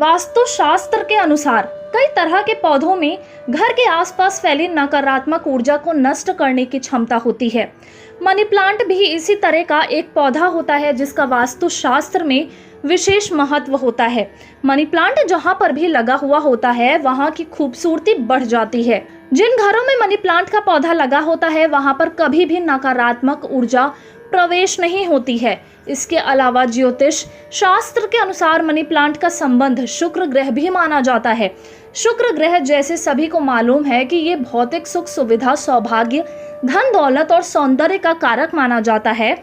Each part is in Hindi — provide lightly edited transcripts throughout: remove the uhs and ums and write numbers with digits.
वास्तु शास्त्र के अनुसार कई तरह के पौधों में घर के आसपास फैली नकारात्मक ऊर्जा को नष्ट करने की क्षमता होती है। मनी प्लांट भी इसी तरह का एक पौधा होता है जिसका वास्तु शास्त्र में विशेष महत्व होता है। मनी प्लांट जहाँ पर भी लगा हुआ होता है वहाँ की खूबसूरती बढ़ जाती है। जिन घरों में मनी प्लांट का पौधा लगा होता है वहाँ पर कभी भी नकारात्मक ऊर्जा प्रवेश नहीं होती है। इसके अलावा ज्योतिष शास्त्र के अनुसार मनी प्लांट का संबंध शुक्र ग्रह भी माना जाता है। शुक्र ग्रह जैसे सभी को मालूम है कि ये भौतिक सुख सुविधा, सौभाग्य, धन दौलत और सौंदर्य का कारक माना जाता है।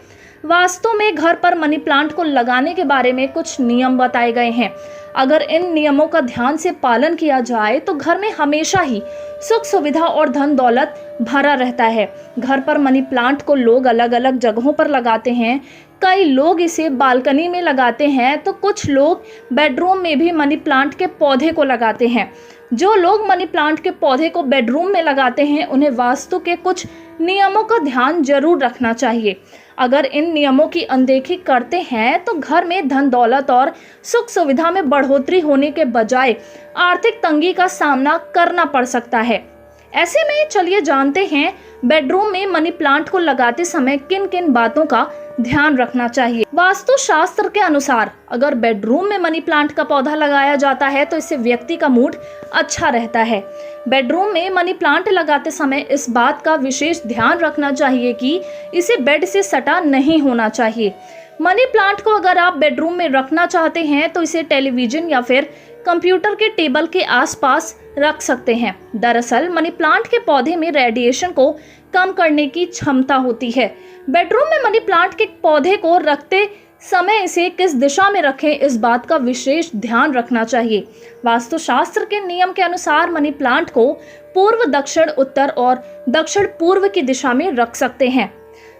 वास्तु में घर पर मनी प्लांट को लगाने के बारे में कुछ नियम बताए गए हैं। अगर इन नियमों का ध्यान से पालन किया जाए तो घर में हमेशा ही सुख सुविधा और धन दौलत भरा रहता है। घर पर मनी प्लांट को लोग अलग अलग जगहों पर लगाते हैं। कई लोग इसे बालकनी में लगाते हैं तो कुछ लोग बेडरूम में भी मनी प्लांट के पौधे को लगाते हैं। जो लोग मनी प्लांट के पौधे को बेडरूम में लगाते हैं उन्हें वास्तु के कुछ नियमों का ध्यान जरूर रखना चाहिए। अगर इन नियमों की अनदेखी करते हैं तो घर में धन दौलत और सुख सुविधा में बढ़ोतरी होने के बजाय आर्थिक तंगी का सामना करना पड़ सकता है। ऐसे में चलिए जानते हैं बेडरूम में मनी प्लांट को लगाते समय किन किन बातों का ध्यान रखना चाहिए। वास्तु शास्त्र के अनुसार अगर बेडरूम में मनी प्लांट का पौधा लगाया जाता है तो इससे व्यक्ति का मूड अच्छा रहता है। बेडरूम में मनी प्लांट लगाते समय इस बात का विशेष ध्यान रखना चाहिए कि इसे बेड से सटा नहीं होना चाहिए। मनी प्लांट को अगर आप बेडरूम में रखना चाहते हैं तो इसे टेलीविजन या फिर कंप्यूटर के टेबल के आसपास रख सकते हैं। दरअसल मनी प्लांट के पौधे में रेडिएशन को कम करने की क्षमता होती है। बेडरूम में मनी प्लांट के पौधे को रखते समय इसे किस दिशा में रखें इस बात का विशेष ध्यान रखना चाहिए। वास्तु शास्त्र के नियम के अनुसार मनी प्लांट को पूर्व, दक्षिण, उत्तर और दक्षिण पूर्व की दिशा में रख सकते हैं।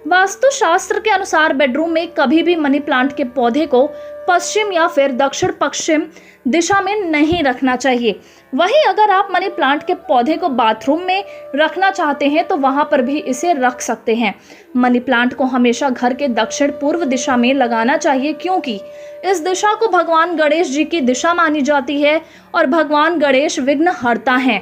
वास्तु शास्त्र के अनुसार बेडरूम में कभी भी मनी प्लांट के पौधे को पश्चिम या फिर दक्षिण पश्चिम दिशा में नहीं रखना चाहिए। वहीं अगर आप मनी प्लांट के पौधे को बाथरूम में रखना चाहते हैं तो वहां पर भी इसे रख सकते हैं। मनी प्लांट को हमेशा घर के दक्षिण पूर्व दिशा में लगाना चाहिए क्योंकि इस दिशा को भगवान गणेश जी की दिशा मानी जाती है और भगवान गणेश विघ्न हरता हैं।